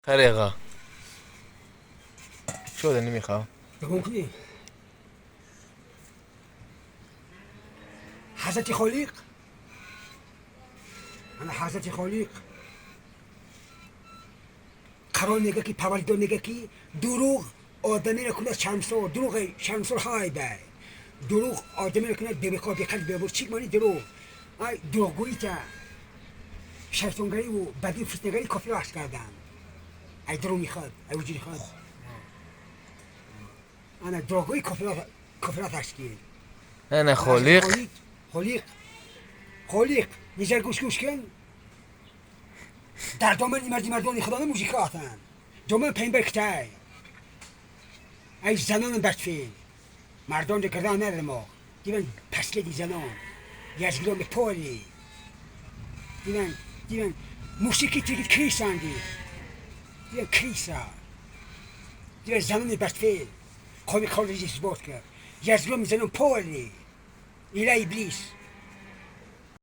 خريغة شو ده نمیخوام ممکنه حضرت خالق انا حضرت خالق قرار نگه که پولدو نگه که دروغ آدمی را کنه شمسور دروغ شمسور های بای دروغ آدمی را کنه ببکا بکل ببور چیک مانی دروغ ای دروغگویی تا شیطانگری و بدی فتنگری کافی وقت کردن ای دروغ میخواد ای وجودی خواد انا دروغگویی کافی را تشکیل انا حضرت خالق خالق خالق خالق نظر گوش کن در دامن مردانی خدا موزیک آتن دامن پیمبر کتای ای زنان بدفعل مردان رو گردن نداره ما دیدن پسله زنان یزگران به پالی دیدن موسیقی تیگید کریسان دیدن کریسا دیدن زنان بدفعل خوابی خالجی اثبات کرد یزگران زنان پالی ایلا ابلیس